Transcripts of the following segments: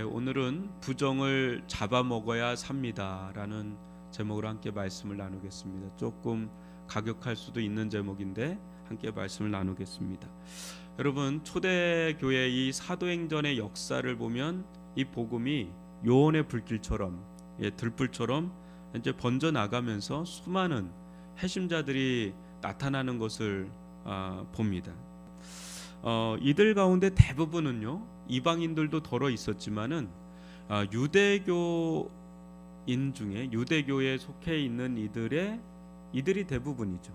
오늘은 부정을 잡아먹어야 삽니다라는 제목으로 함께 말씀을 나누겠습니다. 조금 가격할 수도 있는 제목인데 함께 말씀을 나누겠습니다. 여러분, 초대교회 이 사도행전의 역사를 보면 이 복음이 요원의 불길처럼, 들불처럼 이제 번져 나가면서 수많은 해심자들이 나타나는 것을 봅니다. 이들 가운데 대부분은요, 이방인들도 덜어 있었지만은 유대교인 중에 유대교에 속해 있는 이들이 대부분이죠.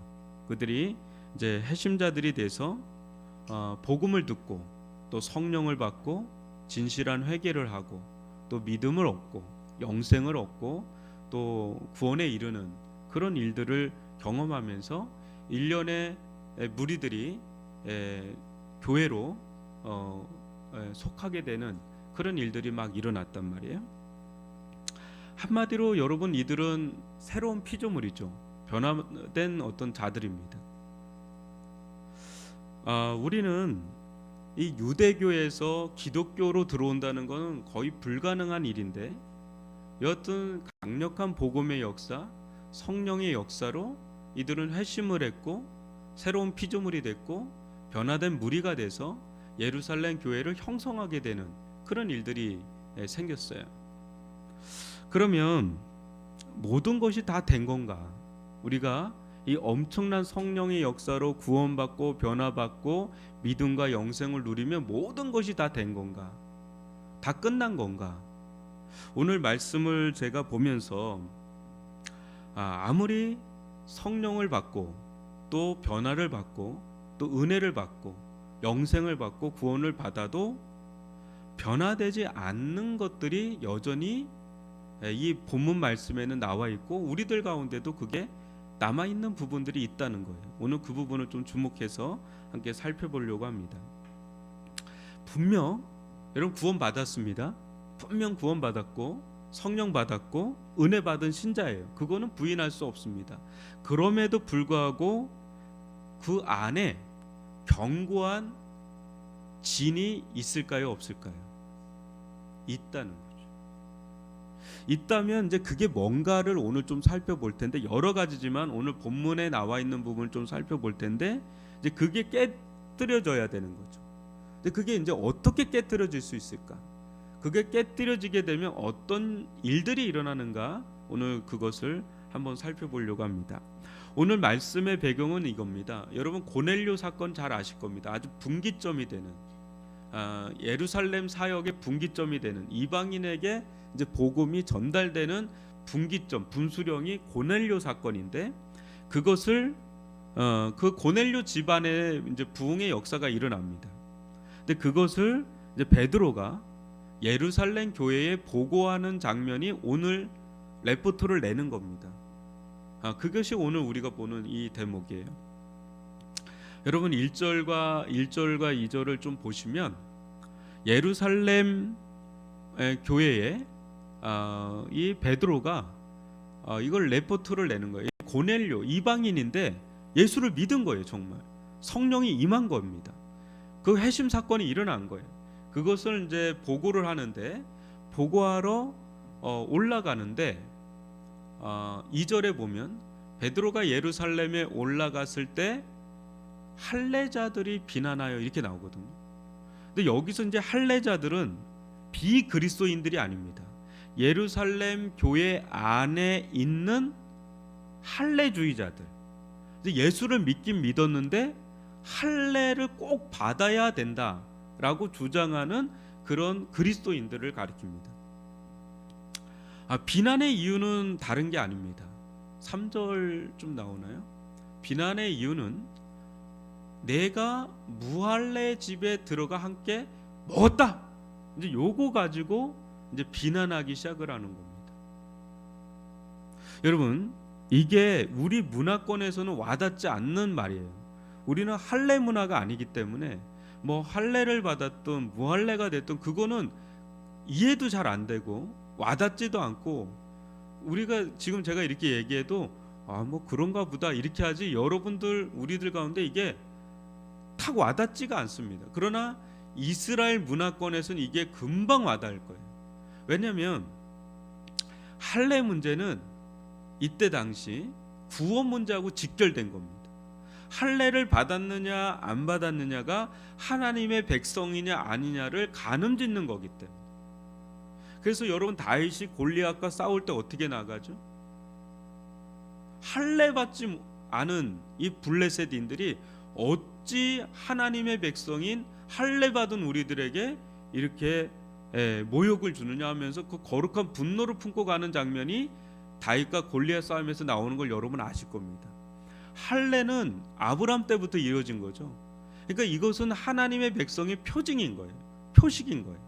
그들이 이제 해심자들이 돼서 복음을 듣고 또 성령을 받고 진실한 회개를 하고 또 믿음을 얻고 영생을 얻고 또 구원에 이르는 그런 일들을 경험하면서 일련의 무리들이 교회로 속하게 되는 그런 일들이 막 일어났단 말이에요. 한마디로 여러분, 이들은 새로운 피조물이죠. 변화된 어떤 자들입니다. 우리는 이 유대교에서 기독교로 들어온다는 것은 거의 불가능한 일인데, 여하튼 강력한 복음의 역사, 성령의 역사로 이들은 회심을 했고 새로운 피조물이 됐고 변화된 무리가 돼서 예루살렘 교회를 형성하게 되는 그런 일들이 생겼어요. 그러면 모든 것이 다 된 건가? 우리가 이 엄청난 성령의 역사로 구원받고 변화받고 믿음과 영생을 누리면 모든 것이 다 된 건가? 다 끝난 건가? 오늘 말씀을 제가 보면서 아무리 성령을 받고 또 변화를 받고 또 은혜를 받고 영생을 받고 구원을 받아도 변화되지 않는 것들이 여전히 이 본문 말씀에는 나와 있고 우리들 가운데도 그게 남아있는 부분들이 있다는 거예요. 오늘 그 부분을 좀 주목해서 함께 살펴보려고 합니다. 분명 여러분 구원 받았습니다. 분명 구원 받았고 성령 받았고 은혜 받은 신자예요. 그거는 부인할 수 없습니다. 그럼에도 불구하고 그 안에 견고한 진이 있을까요, 없을까요? 있다는 거죠. 있다면 이제 그게 뭔가를 오늘 좀 살펴볼 텐데, 여러 가지지만 오늘 본문에 나와 있는 부분을 좀 살펴볼 텐데, 이제 그게 깨뜨려져야 되는 거죠. 근데 그게 이제 어떻게 깨뜨려질 수 있을까? 그게 깨뜨려지게 되면 어떤 일들이 일어나는가? 오늘 그것을 한번 살펴보려고 합니다. 오늘 말씀의 배경은 이겁니다. 여러분, 고넬료 사건 잘 아실 겁니다. 아주 분기점이 되는 예루살렘 사역의 분기점이 되는, 이방인에게 이제 복음이 전달되는 분기점, 분수령이 고넬료 사건인데, 그것을 그 고넬료 집안의 이제 부흥의 역사가 일어납니다. 근데 그것을 이제 베드로가 예루살렘 교회에 보고하는 장면이 오늘 레포트를 내는 겁니다. 그것이 오늘 우리가 보는 이 대목이에요. 여러분, 1절과 2절을 좀 보시면 예루살렘 교회에 이 베드로가 이걸 레포트를 내는 거예요. 고넬료 이방인인데 예수를 믿은 거예요. 정말 성령이 임한 겁니다. 그 회심 사건이 일어난 거예요. 그것을 이제 보고를 하는데, 보고하러 올라가는데 2절에 보면 베드로가 예루살렘에 올라갔을 때 할례자들이 비난하여 이렇게 나오거든요. 근데 여기서 이제 할례자들은 비그리스도인들이 아닙니다. 예루살렘 교회 안에 있는 할례주의자들, 예수를 믿긴 믿었는데 할례를 꼭 받아야 된다라고 주장하는 그런 그리스도인들을 가리킵니다. 비난의 이유는 다른 게 아닙니다. 3절 좀 나오나요? 비난의 이유는 내가 무할례 집에 들어가 함께 먹었다, 이제 요거 가지고 이제 비난하기 시작을 하는 겁니다. 여러분, 이게 우리 문화권에서는 와닿지 않는 말이에요. 우리는 할례 문화가 아니기 때문에 뭐 할례를 받았든 무할례가 됐든 그거는 이해도 잘 안 되고 와닿지도 않고, 우리가 지금 제가 이렇게 얘기해도 뭐 그런가 보다 이렇게 하지, 여러분들 우리들 가운데 이게 탁 와닿지가 않습니다. 그러나 이스라엘 문화권에서는 이게 금방 와닿을 거예요. 왜냐하면 할례 문제는 이때 당시 구원 문제하고 직결된 겁니다. 할례를 받았느냐 안 받았느냐가 하나님의 백성이냐 아니냐를 가늠짓는 거기 때문에. 그래서 여러분 다윗이 골리앗과 싸울 때 어떻게 나가죠? 할례 받지 않은 이 블레셋인들이 어찌 하나님의 백성인 할례 받은 우리들에게 이렇게 모욕을 주느냐 하면서 그 거룩한 분노를 품고 가는 장면이 다윗과 골리앗 싸움에서 나오는 걸 여러분 아실 겁니다. 할례는 아브람 때부터 이어진 거죠. 그러니까 이것은 하나님의 백성의 표징인 거예요. 표식인 거예요.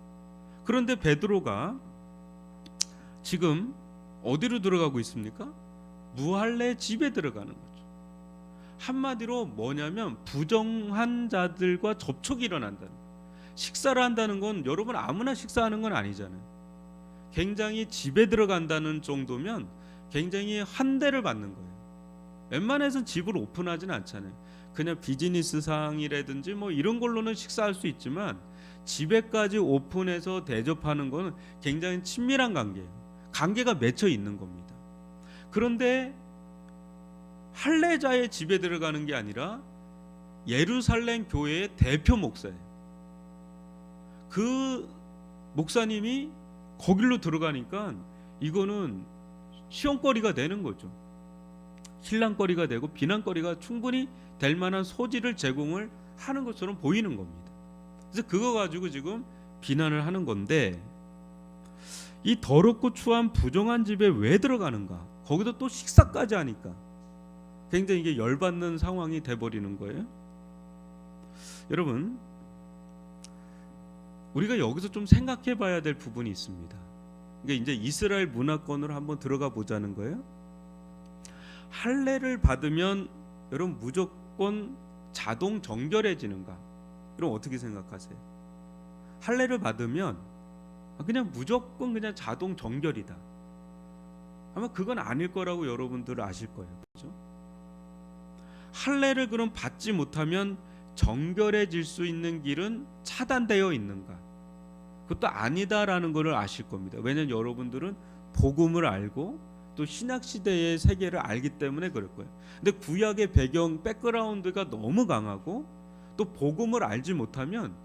그런데 베드로가 지금 어디로 들어가고 있습니까? 무할례 집에 들어가는 거죠. 한마디로 뭐냐면 부정한 자들과 접촉이 일어난다는 거예요. 식사를 한다는 건 여러분 아무나 식사하는 건 아니잖아요. 굉장히 집에 들어간다는 정도면 굉장히 환대를 받는 거예요. 웬만해서는 집을 오픈하진 않잖아요. 그냥 비즈니스 상이라든지 뭐 이런 걸로는 식사할 수 있지만 집에까지 오픈해서 대접하는 건 굉장히 친밀한 관계예요. 관계가 맺혀 있는 겁니다. 그런데 할례자의 집에 들어가는 게 아니라 예루살렘 교회의 대표 목사예요. 그 목사님이 거길로 들어가니까 이거는 시험거리가 되는 거죠. 신랑거리가 되고 비난거리가 충분히 될 만한 소지를 제공을 하는 것처럼 보이는 겁니다. 그래서 그거 가지고 지금 비난을 하는 건데, 이 더럽고 추한 부정한 집에 왜 들어가는가? 거기도 또 식사까지 하니까 굉장히 이게 열받는 상황이 돼버리는 거예요. 여러분, 우리가 여기서 좀 생각해 봐야 될 부분이 있습니다. 그러니까 이제 이스라엘 문화권으로 한번 들어가 보자는 거예요. 할례를 받으면 여러분 무조건 자동 정결해지는가? 여러분 어떻게 생각하세요? 할례를 받으면 그냥 무조건 그냥 자동 정결이다. 아마 그건 아닐 거라고 여러분들 아실 거예요. 그렇죠? 할례를 그럼 받지 못하면 정결해질 수 있는 길은 차단되어 있는가? 그것도 아니다라는 것을 아실 겁니다. 왜냐하면 여러분들은 복음을 알고 또 신약 시대의 세계를 알기 때문에 그럴 거예요. 근데 구약의 배경 백그라운드가 너무 강하고 또 복음을 알지 못하면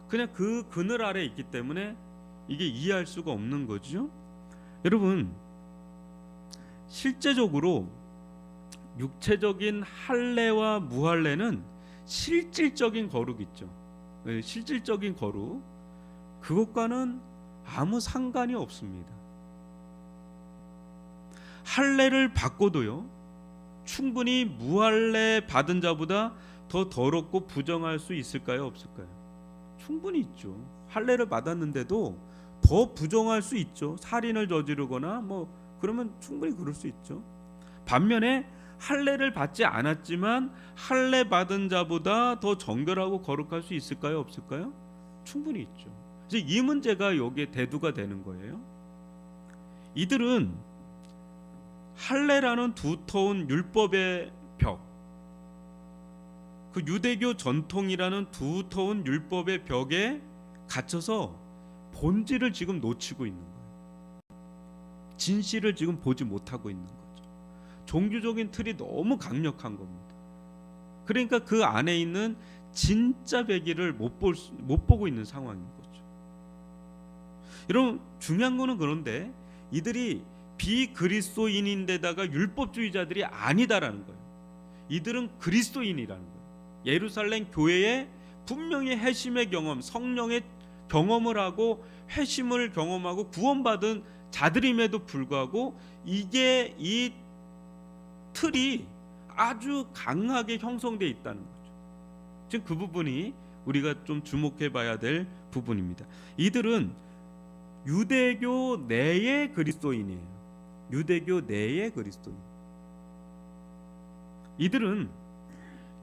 그냥 그 그늘 아래 있기 때문에 이게 이해할 수가 없는 거죠. 여러분, 실제적으로 육체적인 할례와 무할례는 실질적인 거룩 있죠. 실질적인 거룩, 그것과는 아무 상관이 없습니다. 할례를 받고도요, 충분히 무할례 받은 자보다 더 더럽고 부정할 수 있을까요, 없을까요? 충분히 있죠. 할례를 받았는데도 더 부정할 수 있죠. 살인을 저지르거나 뭐 그러면 충분히 그럴 수 있죠. 반면에 할례를 받지 않았지만 할례 받은 자보다 더 정결하고 거룩할 수 있을까요, 없을까요? 충분히 있죠. 이제 이 문제가 여기에 대두가 되는 거예요. 이들은 할례라는 두터운 율법의 벽, 그 유대교 전통이라는 두터운 율법의 벽에 갇혀서 본질을 지금 놓치고 있는 거예요. 진실을 지금 보지 못하고 있는 거죠. 종교적인 틀이 너무 강력한 겁니다. 그러니까 그 안에 있는 진짜 배기를 못 보고 있는 상황인 거죠. 여러분, 중요한 거는 그런데 이들이 비그리스도인인데다가 율법주의자들이 아니다라는 거예요. 이들은 그리스도인이라는 거예요. 예루살렘 교회에 분명히 회심의 경험, 성령의 경험을 하고 회심을 경험하고 구원받은 자들임에도 불구하고 이게 이 틀이 아주 강하게 형성되어 있다는 거죠. 지금 그 부분이 우리가 좀 주목해 봐야 될 부분입니다. 이들은 유대교 내의 그리스도인이에요. 유대교 내의 그리스도인. 이들은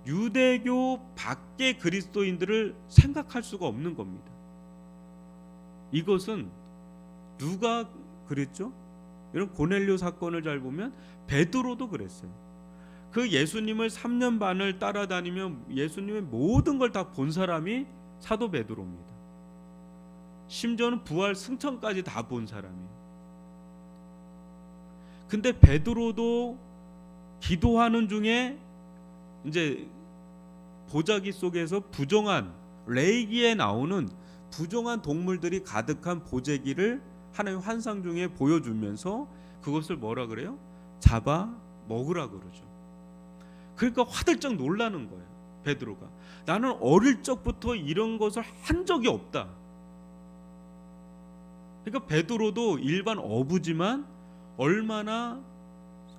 유대교 밖의 그리스도인들을 생각할 수가 없는 겁니다. 이것은 누가 그랬죠? 여러분, 고넬료 사건을 잘 보면 베드로도 그랬어요. 그 예수님을 3년 반을 따라다니며 예수님의 모든 걸 다 본 사람이 사도 베드로입니다. 심지어는 부활 승천까지 다 본 사람이에요. 근데 베드로도 기도하는 중에 이제 보자기 속에서 부정한 레이기에 나오는 부정한 동물들이 가득한 보자기를 하나님 환상 중에 보여주면서 그것을 뭐라 그래요? 잡아 먹으라 그러죠. 그러니까 화들짝 놀라는 거예요. 베드로가 나는 어릴 적부터 이런 것을 한 적이 없다. 그러니까 베드로도 일반 어부지만 얼마나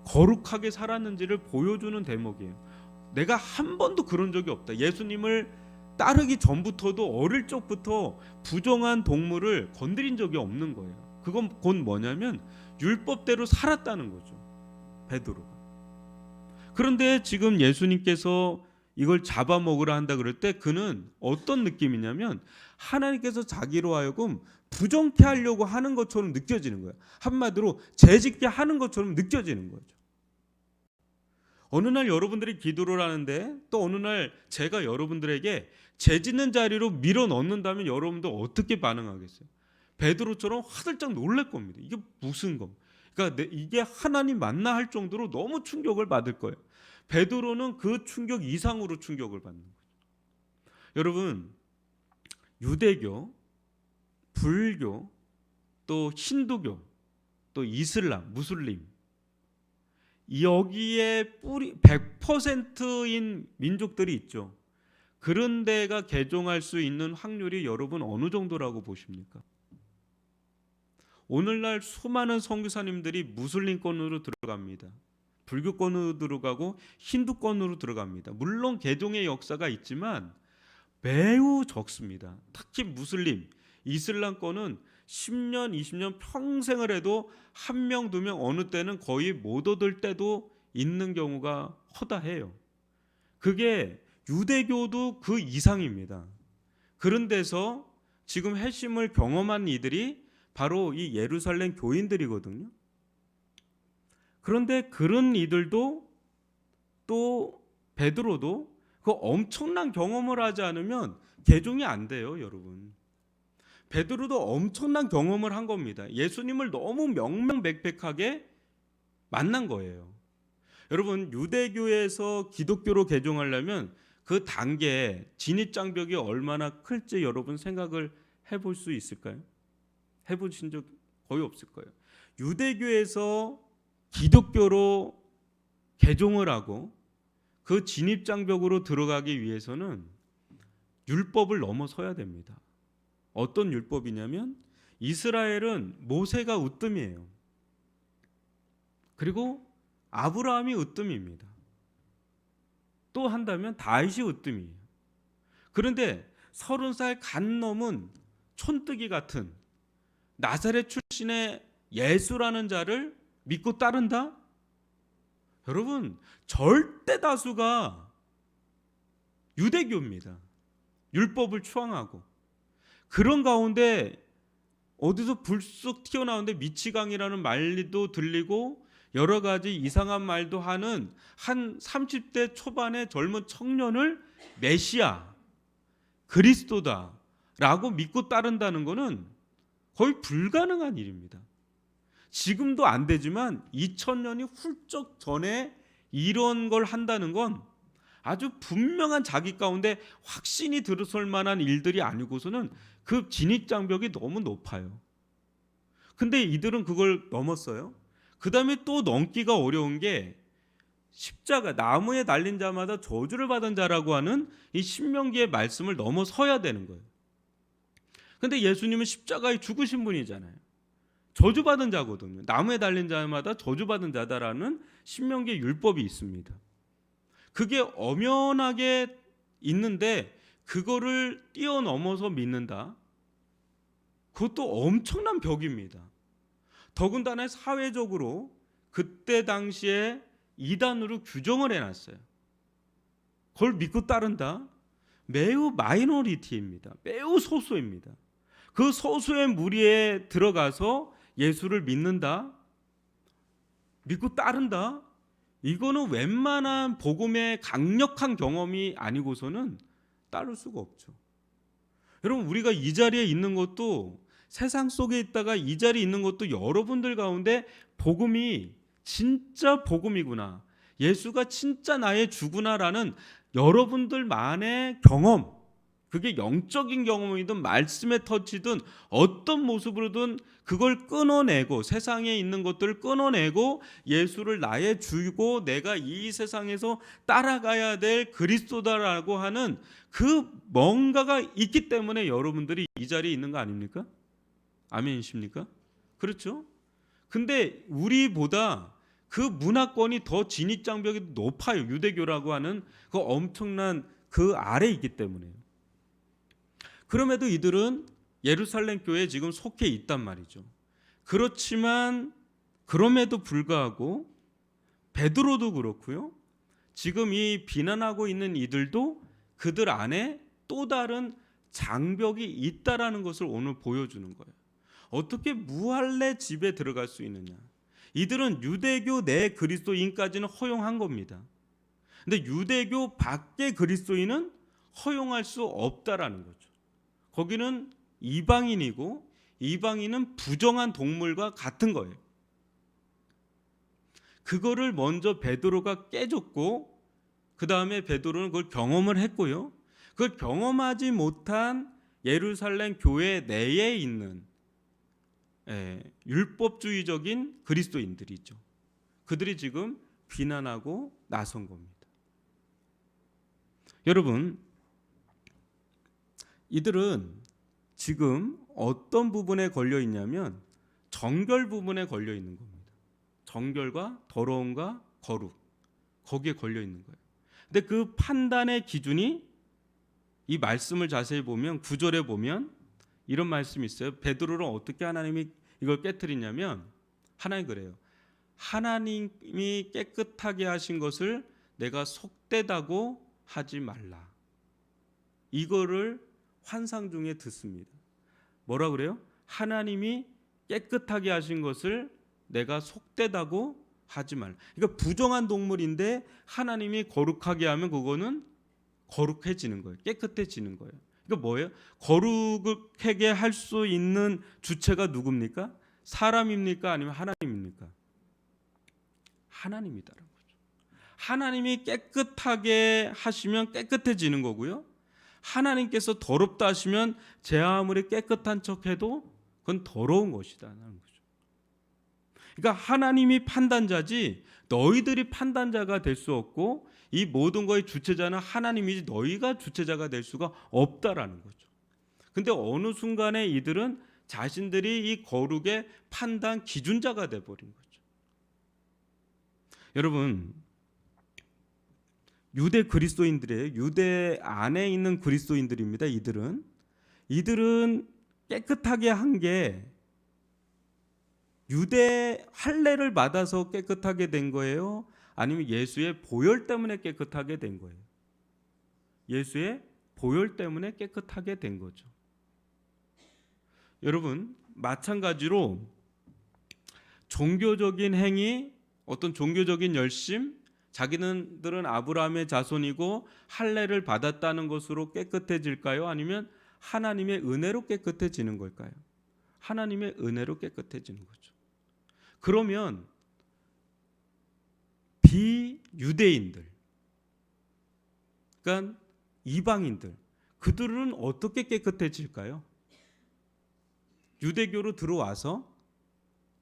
거룩하게 살았는지를 보여주는 대목이에요. 내가 한 번도 그런 적이 없다. 예수님을 따르기 전부터도 어릴 적부터 부정한 동물을 건드린 적이 없는 거예요. 그건 곧 뭐냐면 율법대로 살았다는 거죠. 베드로가. 그런데 지금 예수님께서 이걸 잡아먹으라 한다 그럴 때 그는 어떤 느낌이냐면 하나님께서 자기로 하여금 부정케 하려고 하는 것처럼 느껴지는 거예요. 한마디로 죄짓게 하는 것처럼 느껴지는 거죠. 어느 날 여러분들이 기도를 하는데 또 어느 날 제가 여러분들에게 죄짓는 자리로 밀어 넣는다면 여러분들 어떻게 반응하겠어요? 베드로처럼 화들짝 놀랄 겁니다. 이게 무슨 겁? 그러니까 이게 하나님 맞나 할 정도로 너무 충격을 받을 거예요. 베드로는 그 충격 이상으로 충격을 받는 거죠. 여러분, 유대교, 불교, 또 힌두교, 또 이슬람, 무슬림, 여기에 뿌리 100%인 민족들이 있죠. 그런 데가 개종할 수 있는 확률이 여러분 어느 정도라고 보십니까? 오늘날 수많은 선교사님들이 무슬림권으로 들어갑니다. 불교권으로 들어가고 힌두권으로 들어갑니다. 물론 개종의 역사가 있지만 매우 적습니다. 특히 무슬림, 이슬람권은 10년, 20년 평생을 해도 한 명, 두 명, 어느 때는 거의 못 얻을 때도 있는 경우가 허다해요. 그게 유대교도 그 이상입니다. 그런 데서 지금 회심을 경험한 이들이 바로 이 예루살렘 교인들이거든요. 그런데 그런 이들도 또 베드로도 그 엄청난 경험을 하지 않으면 개종이 안 돼요, 여러분. 베드로도 엄청난 경험을 한 겁니다. 예수님을 너무 명명백백하게 만난 거예요. 여러분, 유대교에서 기독교로 개종하려면 그 단계 진입장벽이 얼마나 클지 여러분 생각을 해볼 수 있을까요? 해보신 적 거의 없을 거예요. 유대교에서 기독교로 개종을 하고 그 진입장벽으로 들어가기 위해서는 율법을 넘어서야 됩니다. 어떤 율법이냐면 이스라엘은 모세가 으뜸이에요. 그리고 아브라함이 으뜸입니다. 또 한다면 다윗이 으뜸이에요. 그런데 30살 간 넘은 촌뜨기 같은 나사렛 출신의 예수라는 자를 믿고 따른다? 여러분, 절대 다수가 유대교입니다. 율법을 추앙하고 그런 가운데 어디서 불쑥 튀어나오는데 미치광이라는 말도 들리고 여러 가지 이상한 말도 하는 한 30대 초반의 젊은 청년을 메시아, 그리스도다 라고 믿고 따른다는 것은 거의 불가능한 일입니다. 지금도 안 되지만 2000년이 훌쩍 전에 이런 걸 한다는 건 아주 분명한 자기 가운데 확신이 들어설 만한 일들이 아니고서는 그 진입장벽이 너무 높아요. 근데 이들은 그걸 넘었어요. 그 다음에 또 넘기가 어려운 게 십자가, 나무에 달린 자마다 저주를 받은 자라고 하는 이 신명기의 말씀을 넘어서야 되는 거예요. 근데 예수님은 십자가에 죽으신 분이잖아요. 저주받은 자거든요. 나무에 달린 자마다 저주받은 자다라는 신명기의 율법이 있습니다. 그게 엄연하게 있는데 그거를 뛰어넘어서 믿는다. 그것도 엄청난 벽입니다. 더군다나 사회적으로 그때 당시에 이단으로 규정을 해놨어요. 그걸 믿고 따른다. 매우 마이너리티입니다. 매우 소수입니다. 그 소수의 무리에 들어가서 예수를 믿는다. 믿고 따른다. 이거는 웬만한 복음의 강력한 경험이 아니고서는 따를 수가 없죠. 여러분, 우리가 이 자리에 있는 것도, 세상 속에 있다가 이 자리에 있는 것도 여러분들 가운데 복음이 진짜 복음이구나, 예수가 진짜 나의 주구나라는 여러분들만의 경험, 그게 영적인 경험이든 말씀의 터치든 어떤 모습으로든 그걸 끊어내고, 세상에 있는 것들을 끊어내고 예수를 나의 주고 내가 이 세상에서 따라가야 될 그리스도다라고 하는 그 뭔가가 있기 때문에 여러분들이 이 자리에 있는 거 아닙니까? 아멘이십니까? 그렇죠? 근데 우리보다 그 문화권이 더 진입장벽이 높아요. 유대교라고 하는 그 엄청난 그 아래에 있기 때문에요. 그럼에도 이들은 예루살렘 교회에 지금 속해 있단 말이죠. 그렇지만 그럼에도 불구하고 베드로도 그렇고요, 지금 이 비난하고 있는 이들도 그들 안에 또 다른 장벽이 있다라는 것을 오늘 보여주는 거예요. 어떻게 무할례 집에 들어갈 수 있느냐? 이들은 유대교 내 그리스도인까지는 허용한 겁니다. 근데 유대교 밖의 그리스도인은 허용할 수 없다라는 거죠. 거기는 이방인이고 이방인은 부정한 동물과 같은 거예요. 그거를 먼저 베드로가 깨졌고, 그 다음에 베드로는 그걸 경험을 했고요, 그걸 경험하지 못한 예루살렘 교회 내에 있는 율법주의적인 그리스도인들이죠. 그들이 지금 비난하고 나선 겁니다. 여러분, 이들은 지금 어떤 부분에 걸려 있냐면 정결 부분에 걸려 있는 겁니다. 정결과 더러움과 거룩, 거기에 걸려 있는 거예요. 근데 그 판단의 기준이, 이 말씀을 자세히 보면 9절에 보면 이런 말씀이 있어요. 베드로를 어떻게 하나님이 이걸 깨트리냐면, 하나님 그래요. 하나님이 깨끗하게 하신 것을 내가 속되다고 하지 말라. 이거를 환상 중에 듣습니다. 뭐라 그래요? 하나님이 깨끗하게 하신 것을 내가 속되다고 하지 말라. 그러니까 부정한 동물인데 하나님이 거룩하게 하면 그거는 거룩해지는 거예요. 깨끗해지는 거예요. 그러니까 뭐예요? 거룩하게 할 수 있는 주체가 누굽니까? 사람입니까? 아니면 하나님입니까? 하나님이다라는 거죠. 하나님이 깨끗하게 하시면 깨끗해지는 거고요, 하나님께서 더럽다 하시면 제 아무리 깨끗한 척해도 그건 더러운 것이다라는 거죠. 그러니까 하나님이 판단자지 너희들이 판단자가 될 수 없고, 이 모든 것의 주체자는 하나님이지 너희가 주체자가 될 수가 없다라는 거죠. 근데 어느 순간에 이들은 자신들이 이 거룩의 판단 기준자가 돼버린 거죠. 여러분, 유대 그리스도인들이에요. 유대 안에 있는 그리스도인들입니다. 이들은 깨끗하게 한 게 유대 할례를 받아서 깨끗하게 된 거예요? 아니면 예수의 보혈 때문에 깨끗하게 된 거예요? 예수의 보혈 때문에 깨끗하게 된 거죠. 여러분, 마찬가지로 종교적인 행위, 어떤 종교적인 열심, 자기들은 아브라함의 자손이고 할례를 받았다는 것으로 깨끗해질까요? 아니면 하나님의 은혜로 깨끗해지는 걸까요? 하나님의 은혜로 깨끗해지는 거죠. 그러면 비유대인들, 그러니까 이방인들, 그들은 어떻게 깨끗해질까요? 유대교로 들어와서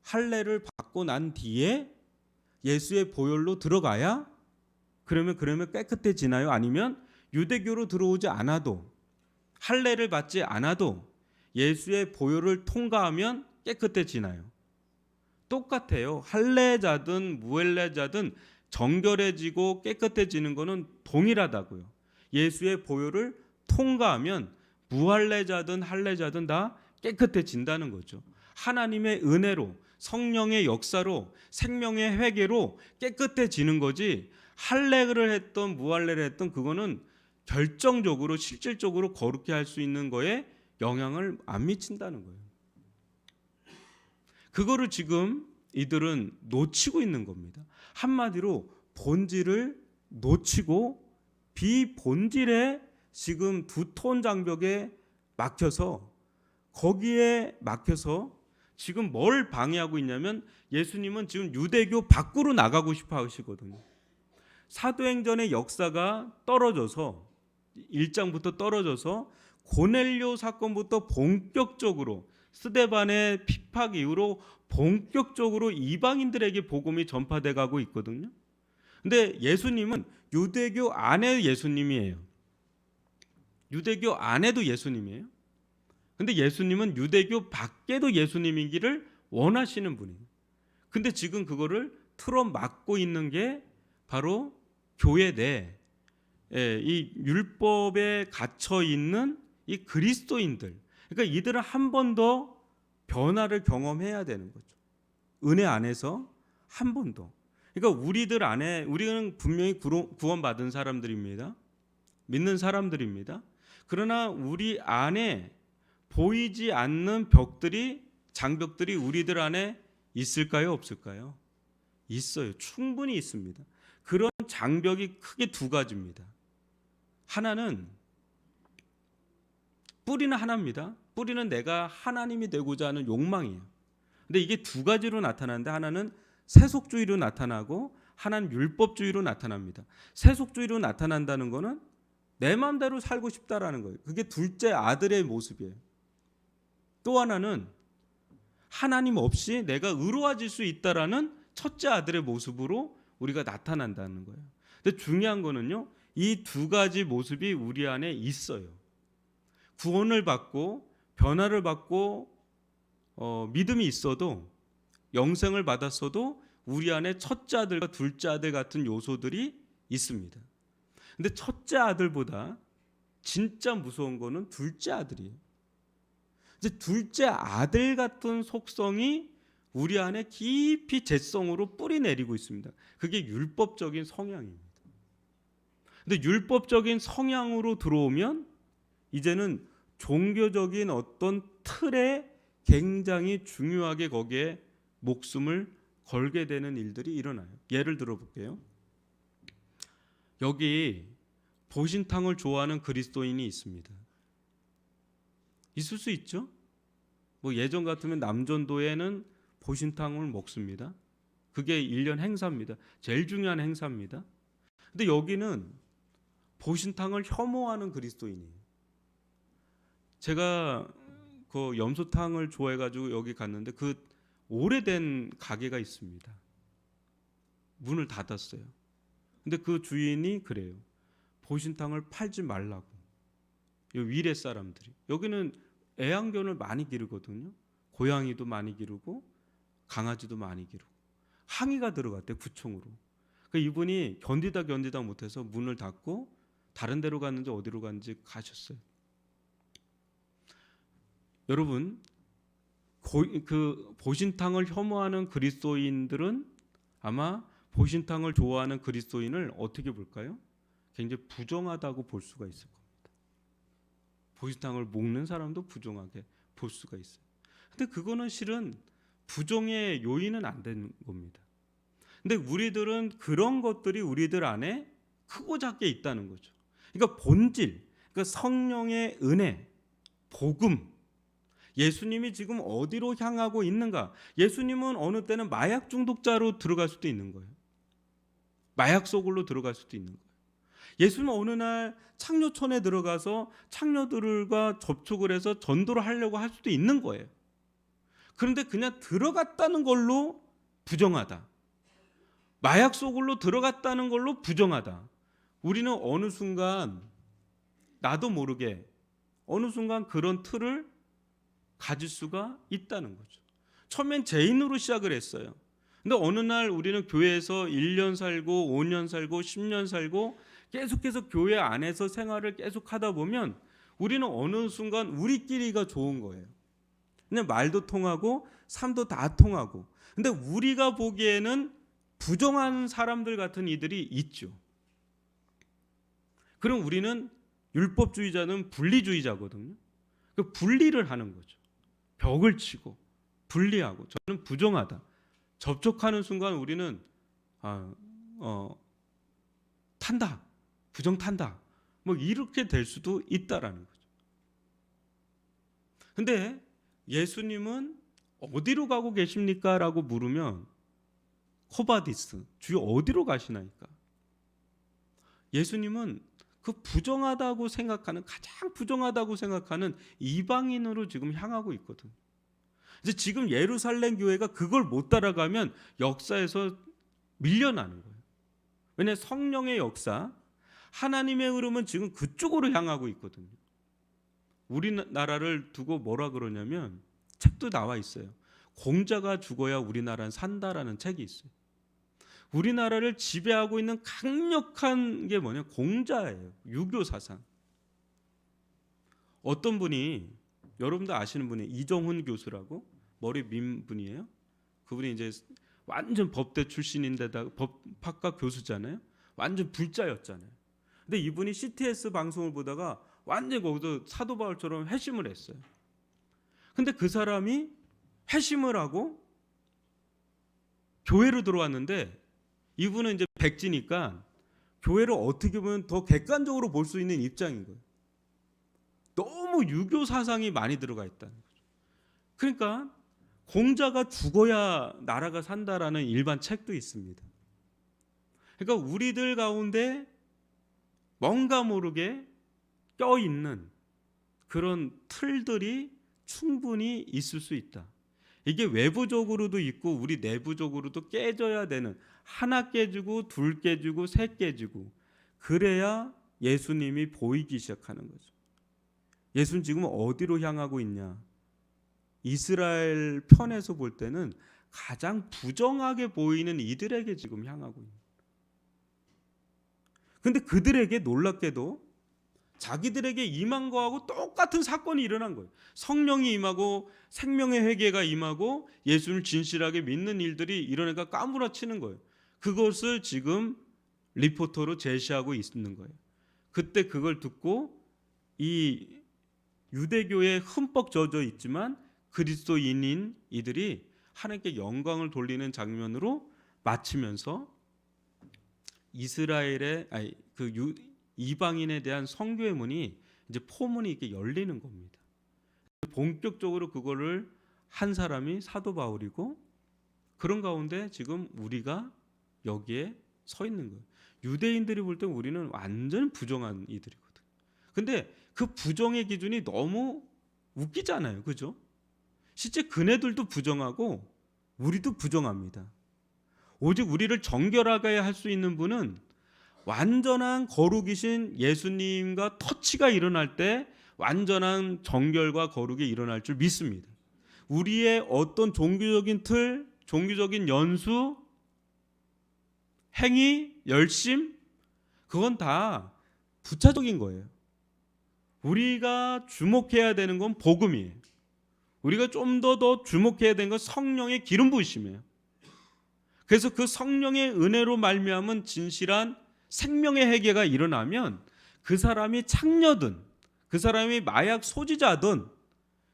할례를 받고 난 뒤에 예수의 보혈로 들어가야 그러면 깨끗해지나요? 아니면 유대교로 들어오지 않아도, 할례를 받지 않아도 예수의 보혈을 통과하면 깨끗해지나요? 똑같아요. 할례자든 무할례자든 정결해지고 깨끗해지는 것은 동일하다고요. 예수의 보혈을 통과하면 무할례자든 할례자든 다 깨끗해진다는 거죠. 하나님의 은혜로, 성령의 역사로, 생명의 회개로 깨끗해지는 거지, 할례를 했던 무할례를 했던 그거는 결정적으로 실질적으로 거룩해 할 수 있는 거에 영향을 안 미친다는 거예요. 그거를 지금 이들은 놓치고 있는 겁니다. 한마디로 본질을 놓치고 비본질에 지금 두 톤 장벽에 막혀서 거기에 막혀서 지금 뭘 방해하고 있냐면 예수님은 지금 유대교 밖으로 나가고 싶어 하시거든요. 사도행전의 역사가 떨어져서 1장부터 떨어져서 고넬료 사건부터 본격적으로 스데반의 핍박 이후로 본격적으로 이방인들에게 복음이 전파돼 가고 있거든요. 근데 예수님은 유대교 안에 예수님이에요. 유대교 안에도 예수님이에요. 근데 예수님은 유대교 밖에도 예수님이기를 원하시는 분이에요. 근데 지금 그거를 틀어막고 있는 게 바로 교회 내 이 율법에 갇혀 있는 이 그리스도인들. 그러니까 이들은 한 번 더 변화를 경험해야 되는 거죠. 은혜 안에서 한 번 더. 그러니까 우리들 안에 우리는 분명히 구원받은 사람들입니다. 믿는 사람들입니다. 그러나 우리 안에 보이지 않는 장벽들이 우리들 안에 있을까요, 없을까요? 있어요. 충분히 있습니다. 그런 장벽이 크게 두 가지입니다. 하나는 뿌리는 하나입니다. 뿌리는 내가 하나님이 되고자 하는 욕망이에요. 근데 이게 두 가지로 나타나는데 하나는 세속주의로 나타나고 하나는 율법주의로 나타납니다. 세속주의로 나타난다는 거는 내 마음대로 살고 싶다라는 거예요. 그게 둘째 아들의 모습이에요. 또 하나는 하나님 없이 내가 의로워질 수 있다라는 첫째 아들의 모습으로 우리가 나타난다는 거예요. 근데 중요한 거는요, 이 두 가지 모습이 우리 안에 있어요. 구원을 받고 변화를 받고 믿음이 있어도 영생을 받았어도 우리 안에 첫째 아들과 둘째 아들 같은 요소들이 있습니다. 근데 첫째 아들보다 진짜 무서운 거는 둘째 아들이에요. 이제 둘째 아들 같은 속성이 우리 안에 깊이 재성으로 뿌리 내리고 있습니다. 그게 율법적인 성향입니다. 근데 율법적인 성향으로 들어오면 이제는 종교적인 어떤 틀에 굉장히 중요하게 거기에 목숨을 걸게 되는 일들이 일어나요. 예를 들어 볼게요. 여기 보신탕을 좋아하는 그리스도인이 있습니다. 있을 수 있죠. 뭐 예전 같으면 남전도에는 보신탕을 먹습니다. 그게 1년 행사입니다. 제일 중요한 행사입니다. 근데 여기는 보신탕을 혐오하는 그리스도인이에요. 제가 그 염소탕을 좋아해가지고 여기 갔는데 그 오래된 가게가 있습니다. 문을 닫았어요. 근데 그 주인이 그래요. 보신탕을 팔지 말라고. 이 위례 사람들이. 여기는 애완견을 많이 기르거든요. 고양이도 많이 기르고 강아지도 많이 기르고. 항의가 들어갔대요. 구청으로. 그러니까 이분이 견디다 못해서 문을 닫고 다른 데로 갔는지 어디로 갔는지 가셨어요. 여러분, 그 보신탕을 혐오하는 그리스도인들은 아마 보신탕을 좋아하는 그리스도인을 어떻게 볼까요? 굉장히 부정하다고 볼 수가 있을 겁니다. 보신탕을 먹는 사람도 부정하게 볼 수가 있어요. 근데 그거는 실은 부정의 요인은 안 되는 겁니다. 근데 우리들은 그런 것들이 우리들 안에 크고 작게 있다는 거죠. 그러니까 본질, 그러니까 성령의 은혜, 복음, 예수님이 지금 어디로 향하고 있는가? 예수님은 어느 때는 마약 중독자로 들어갈 수도 있는 거예요. 마약 속으로 들어갈 수도 있는 거예요. 예수님은 어느 날 창녀촌에 들어가서 창녀들과 접촉을 해서 전도를 하려고 할 수도 있는 거예요. 그런데 그냥 들어갔다는 걸로 부정하다. 마약 속으로 들어갔다는 걸로 부정하다. 우리는 어느 순간 나도 모르게 어느 순간 그런 틀을 가질 수가 있다는 거죠. 처음엔 죄인으로 시작을 했어요. 근데 어느 날 우리는 교회에서 1년 살고 5년 살고 10년 살고 계속해서 교회 안에서 생활을 계속 하다 보면 우리는 어느 순간 우리끼리가 좋은 거예요. 그냥 말도 통하고 삶도 다 통하고. 근데 우리가 보기에는 부정한 사람들 같은 이들이 있죠. 그럼 우리는 율법주의자는 분리주의자거든요. 그 분리를 하는 거죠. 벽을 치고 분리하고 저는 부정하다. 접촉하는 순간 우리는 탄다. 부정 탄다. 뭐 이렇게 될 수도 있다라는 거죠. 근데 예수님은 어디로 가고 계십니까? 라고 물으면 코바디스, 주여 어디로 가시나이까? 예수님은 그 부정하다고 생각하는, 가장 부정하다고 생각하는 이방인으로 지금 향하고 있거든. 이제 지금 예루살렘 교회가 그걸 못 따라가면 역사에서 밀려나는 거예요. 왜냐하면 성령의 역사, 하나님의 흐름은 지금 그쪽으로 향하고 있거든요. 우리나라를 두고 뭐라 그러냐면, 책도 나와 있어요. 공자가 죽어야 우리나라는 산다라는 책이 있어요. 우리나라를 지배하고 있는 강력한 게 뭐냐? 공자예요. 유교 사상. 어떤 분이, 여러분도 아시는 분이 이정훈 교수라고, 머리 민 분이에요. 그분이 이제 완전 법대 출신인데다가 법학과 교수잖아요. 완전 불자였잖아요. 근데 이분이 CTS 방송을 보다가 완전 거기서 사도 바울처럼 회심을 했어요. 근데 그 사람이 회심을 하고 교회로 들어왔는데, 이분은 이제 백지니까 교회를 어떻게 보면 더 객관적으로 볼 수 있는 입장인 거예요. 너무 유교 사상이 많이 들어가 있다는 거죠. 그러니까 공자가 죽어야 나라가 산다라는 일반 책도 있습니다. 그러니까 우리들 가운데 뭔가 모르게 껴있는 그런 틀들이 충분히 있을 수 있다. 이게 외부적으로도 있고 우리 내부적으로도 깨져야 되는, 하나 깨지고 둘 깨지고 셋 깨지고, 그래야 예수님이 보이기 시작하는 거죠. 예수는 지금 어디로 향하고 있냐? 이스라엘 편에서 볼 때는 가장 부정하게 보이는 이들에게 지금 향하고 있는. 근데 그들에게 놀랍게도 자기들에게 임한 거하고 똑같은 사건이 일어난 거예요. 성령이 임하고 생명의 회개가 임하고 예수를 진실하게 믿는 일들이 일어나니까 까무러치는 거예요. 그것을 지금 리포터로 제시하고 있는 거예요. 그때 그걸 듣고 이 유대교에 흠뻑 젖어 있지만 그리스도인인 이들이 하나님께 영광을 돌리는 장면으로 마치면서 이스라엘의 이방인에 대한 선교의 문이, 이제 포문이 이렇게 열리는 겁니다. 본격적으로 그거를 한 사람이 사도 바울이고, 그런 가운데 지금 우리가 여기에 서 있는 거예요. 유대인들이 볼 때 우리는 완전 부정한 이들이거든. 근데 그 부정의 기준이 너무 웃기잖아요. 그죠? 실제 그네들도 부정하고 우리도 부정합니다. 오직 우리를 정결하게 할 수 있는 분은 완전한 거룩이신 예수님과 터치가 일어날 때 완전한 정결과 거룩이 일어날 줄 믿습니다. 우리의 어떤 종교적인 틀, 종교적인 연수, 행위, 열심, 그건 다 부차적인 거예요. 우리가 주목해야 되는 건 복음이에요. 우리가 좀 더 주목해야 되는 건 성령의 기름 부으심이에요. 그래서 그 성령의 은혜로 말미암은 진실한 생명의 회개가 일어나면, 그 사람이 창녀든, 그 사람이 마약 소지자든,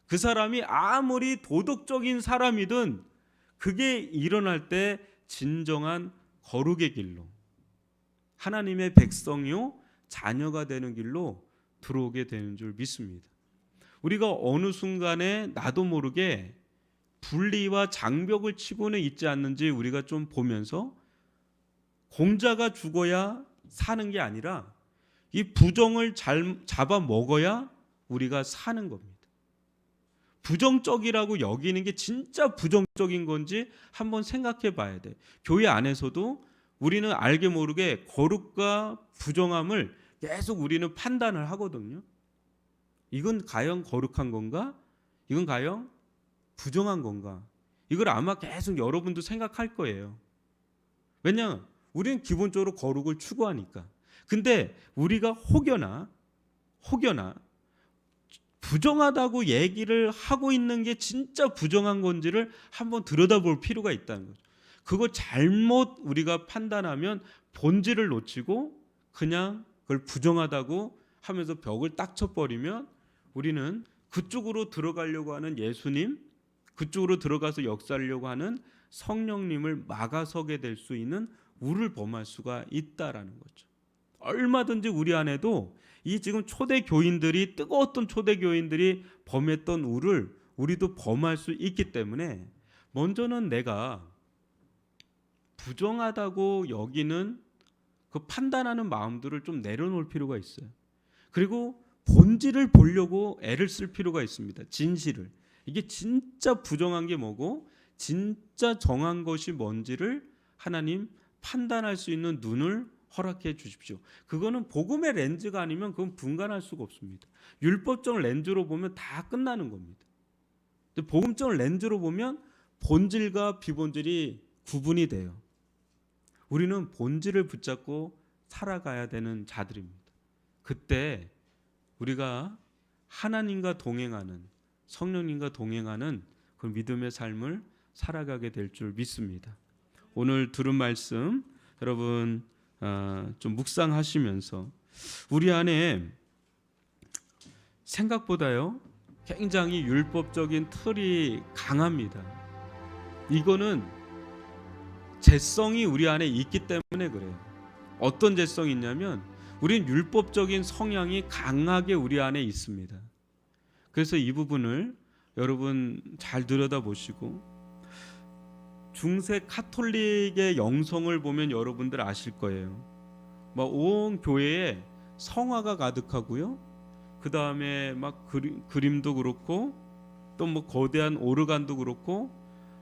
그 사람이 아무리 도덕적인 사람이든, 그게 일어날 때 진정한 거룩의 길로, 하나님의 백성이요 자녀가 되는 길로 들어오게 되는 줄 믿습니다. 우리가 어느 순간에 나도 모르게 분리와 장벽을 치고는 있지 않는지 우리가 좀 보면서, 공자가 죽어야 사는 게 아니라 이 부정을 잘 잡아 먹어야 우리가 사는 겁니다. 부정적이라고 여기는 게 진짜 부정적인 건지 한번 생각해 봐야 돼. 교회 안에서도 우리는 알게 모르게 거룩과 부정함을 계속 우리는 판단을 하거든요. 이건 과연 거룩한 건가? 이건 과연 부정한 건가? 이걸 아마 계속 여러분도 생각할 거예요. 왜냐하면 우리는 기본적으로 거룩을 추구하니까. 근데 우리가 혹여나 부정하다고 얘기를 하고 있는 게 진짜 부정한 건지를 한번 들여다볼 필요가 있다는 거죠. 그거 잘못 우리가 판단하면 본질을 놓치고 그냥 그걸 부정하다고 하면서 벽을 딱 쳐버리면, 우리는 그쪽으로 들어가려고 하는 예수님, 그쪽으로 들어가서 역사하려고 하는 성령님을 막아서게 될 수 있는 우를 범할 수가 있다라는 거죠. 얼마든지 우리 안에도 이 지금 초대 교인들이, 뜨거웠던 초대 교인들이 범했던 우를 우리도 범할 수 있기 때문에 먼저는 내가 부정하다고 여기는 그 판단하는 마음들을 좀 내려놓을 필요가 있어요. 그리고 본질을 보려고 애를 쓸 필요가 있습니다. 진실을. 이게 진짜 부정한 게 뭐고 진짜 정한 것이 뭔지를 하나님 판단할 수 있는 눈을 허락해 주십시오. 그거는 복음의 렌즈가 아니면 그건 분간할 수가 없습니다. 율법적 렌즈로 보면 다 끝나는 겁니다. 복음적 렌즈로 보면 본질과 비본질이 구분이 돼요. 우리는 본질을 붙잡고 살아가야 되는 자들입니다. 그때 우리가 하나님과 동행하는, 성령님과 동행하는 그 믿음의 삶을 살아가게 될 줄 믿습니다. 오늘 들은 말씀 여러분 좀 묵상하시면서 우리 안에 생각보다요 굉장히 율법적인 틀이 강합니다. 이거는 죄성이 우리 안에 있기 때문에 그래요. 어떤 죄성이 있냐면 우리는 율법적인 성향이 강하게 우리 안에 있습니다. 그래서 이 부분을 여러분 잘 들여다보시고 중세 카톨릭의 영성을 보면 여러분들 아실 거예요. 온 교회에 성화가 가득하고요. 그 다음에 막 그림도 그렇고 또 뭐 거대한 오르간도 그렇고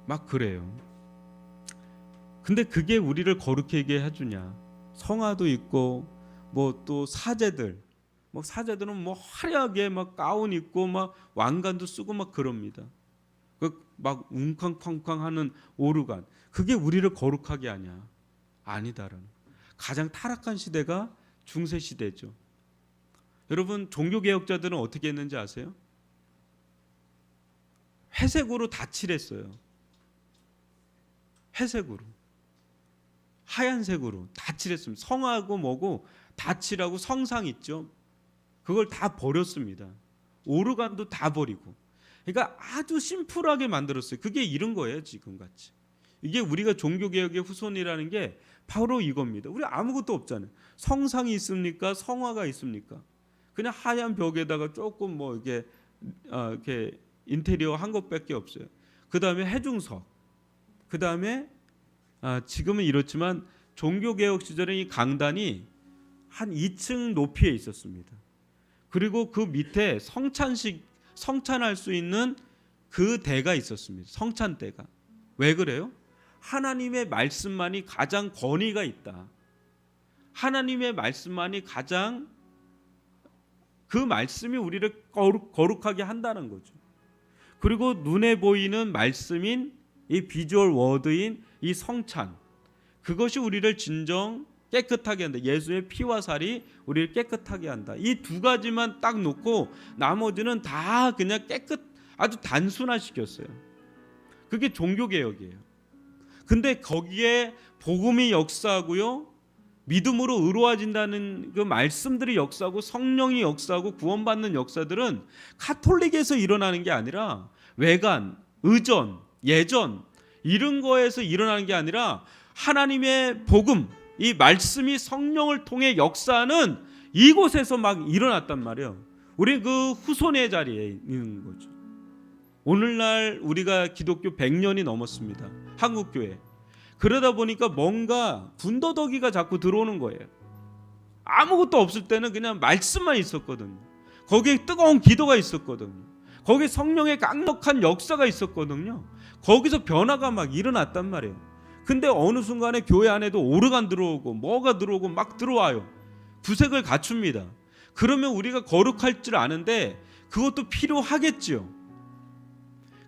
막 그래요. 근데 그게 우리를 거룩하게 해주냐? 성화도 있고 뭐 또 사제들, 뭐 사제들은 뭐 화려하게 막 가운 입고 막 왕관도 쓰고 막 그럽니다. 막 웅쾅쾅쾅하는 오르간, 그게 우리를 거룩하게 하냐? 아니다라는. 가장 타락한 시대가 중세 시대죠. 여러분 종교 개혁자들은 어떻게 했는지 아세요? 회색으로 다 칠했어요. 회색으로, 하얀색으로 다 칠했습니다. 성하고 뭐고 다 칠하고 성상 있죠. 그걸 다 버렸습니다. 오르간도 다 버리고. 그러니까 아주 심플하게 만들었어요. 그게 이런 거예요. 지금같이. 이게 우리가 종교개혁의 후손이라는 게 바로 이겁니다. 우리 아무것도 없잖아요. 성상이 있습니까? 성화가 있습니까? 그냥 하얀 벽에다가 조금 뭐 이렇게 인테리어 한 것밖에 없어요. 그 다음에 해중석. 그 다음에 지금은 이렇지만 종교개혁 시절에 이 강단이 한 2층 높이에 있었습니다. 그리고 그 밑에 성찬할 수 있는 그 대가 있었습니다. 성찬대가. 왜 그래요? 하나님의 말씀만이 가장 권위가 있다. 하나님의 말씀만이 가장, 그 말씀이 우리를 거룩하게 한다는 거죠. 그리고 눈에 보이는 말씀인 이 비주얼 워드인 이 성찬, 그것이 우리를 진정 깨끗하게 한다. 예수의 피와 살이 우리를 깨끗하게 한다. 이 두 가지만 딱 놓고 나머지는 다 그냥 아주 단순화시켰어요. 그게 종교개혁이에요. 근데 거기에 복음이 역사하고요, 믿음으로 의로워진다는 그 말씀들이 역사하고 성령이 역사하고 구원받는 역사들은 카톨릭에서 일어나는 게 아니라 외관, 의전, 예전 이런 거에서 일어나는 게 아니라 하나님의 복음, 이 말씀이 성령을 통해 역사하는 이곳에서 막 일어났단 말이에요. 우리 그 후손의 자리에 있는 거죠. 오늘날 우리가 기독교 100년이 넘었습니다. 한국교회. 그러다 보니까 뭔가 군더더기가 자꾸 들어오는 거예요. 아무것도 없을 때는 그냥 말씀만 있었거든요. 거기에 뜨거운 기도가 있었거든요. 거기에 성령의 강력한 역사가 있었거든요. 거기서 변화가 막 일어났단 말이에요. 근데 어느 순간에 교회 안에도 오르간 들어오고 뭐가 들어오고 막 들어와요. 구색을 갖춥니다. 그러면 우리가 거룩할 줄 아는데 그것도 필요하겠지요.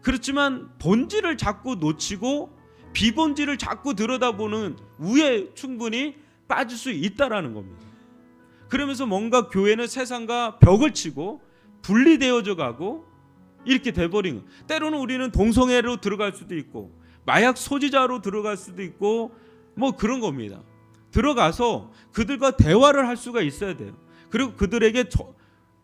그렇지만 본질을 자꾸 놓치고 비본질을 자꾸 들여다보는 우에 충분히 빠질 수 있다라는 겁니다. 그러면서 뭔가 교회는 세상과 벽을 치고 분리되어져 가고 이렇게 돼버린 거예요. 때로는 우리는 동성애로 들어갈 수도 있고 마약 소지자로 들어갈 수도 있고 뭐 그런 겁니다. 들어가서 그들과 대화를 할 수가 있어야 돼요. 그리고 그들에게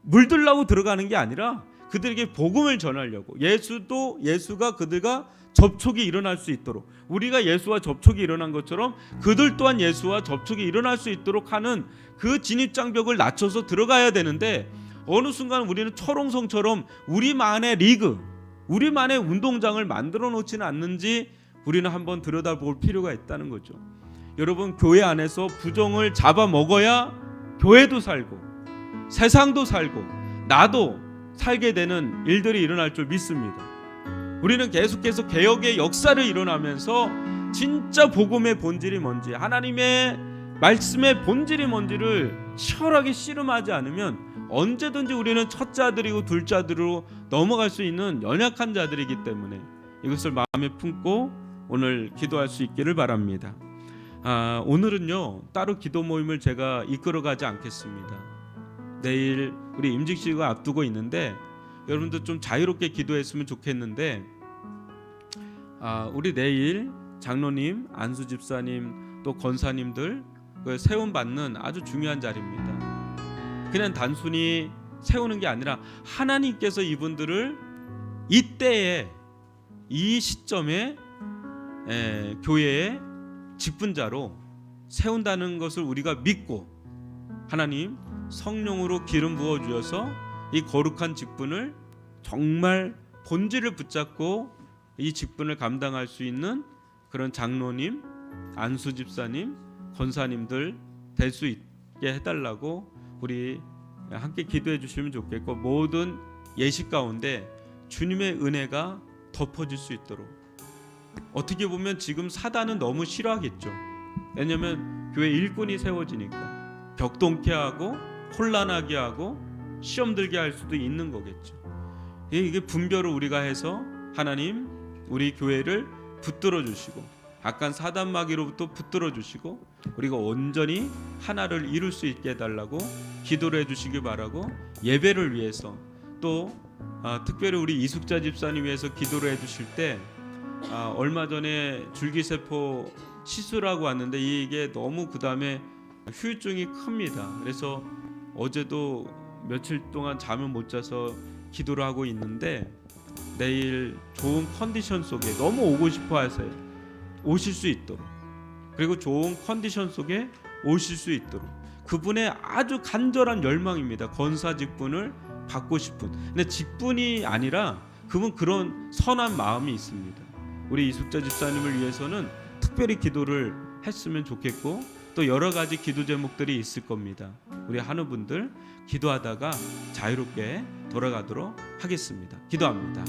물들라고 들어가는 게 아니라 그들에게 복음을 전하려고 예수가 그들과 접촉이 일어날 수 있도록, 우리가 예수와 접촉이 일어난 것처럼 그들 또한 예수와 접촉이 일어날 수 있도록 하는 그 진입장벽을 낮춰서 들어가야 되는데, 어느 순간 우리는 철옹성처럼 우리만의 리그, 우리만의 운동장을 만들어 놓지는 않는지 우리는 한번 들여다볼 필요가 있다는 거죠. 여러분, 교회 안에서 부정을 잡아먹어야 교회도 살고 세상도 살고 나도 살게 되는 일들이 일어날 줄 믿습니다. 우리는 계속해서 개혁의 역사를 일어나면서 진짜 복음의 본질이 뭔지, 하나님의 말씀의 본질이 뭔지를 치열하게 씨름하지 않으면 언제든지 우리는 첫째 아들이고 둘째 아들로 넘어갈 수 있는 연약한 자들이기 때문에 이것을 마음에 품고 오늘 기도할 수 있기를 바랍니다. 오늘은요, 따로 기도 모임을 제가 이끌어가지 않겠습니다. 내일 우리 임직식을 앞두고 있는데 여러분들 좀 자유롭게 기도했으면 좋겠는데, 우리 내일 장로님, 안수 집사님, 또 권사님들 세움 받는 아주 중요한 자리입니다. 그냥 단순히 세우는 게 아니라 하나님께서 이분들을 이때에, 이 시점에 교회의 직분자로 세운다는 것을 우리가 믿고, 하나님 성령으로 기름 부어 주셔서 이 거룩한 직분을 정말 본질을 붙잡고 이 직분을 감당할 수 있는 그런 장로님, 안수 집사님, 권사님들 될 수 있게 해달라고 우리 함께 기도해 주시면 좋겠고, 모든 예식 가운데 주님의 은혜가 덮어질 수 있도록. 어떻게 보면 지금 사단은 너무 싫어하겠죠. 왜냐하면 교회 일꾼이 세워지니까 격동케 하고 혼란하게 하고 시험 들게 할 수도 있는 거겠죠. 이게 분별을 우리가 해서 하나님 우리 교회를 붙들어 주시고, 악한 사단 마귀로부터 붙들어 주시고 우리가 온전히 하나를 이룰 수 있게 해달라고 기도를 해주시기 바라고, 예배를 위해서 또 특별히 우리 이숙자 집사님 위해서 기도를 해주실 때, 얼마 전에 줄기세포 시술하고 왔는데 이게 너무 그 다음에 후유증이 큽니다. 그래서 어제도 며칠 동안 잠을 못 자서 기도를 하고 있는데, 내일 좋은 컨디션 속에 너무 오고 싶어 하세요. 오실 수 있도록, 그리고 좋은 컨디션 속에 오실 수 있도록, 그분의 아주 간절한 열망입니다. 권사 직분을 받고 싶은. 근데 직분이 아니라 그분 그런 선한 마음이 있습니다. 우리 이숙자 집사님을 위해서는 특별히 기도를 했으면 좋겠고, 또 여러 가지 기도 제목들이 있을 겁니다. 우리 한우분들 기도하다가 자유롭게 돌아가도록 하겠습니다. 기도합니다.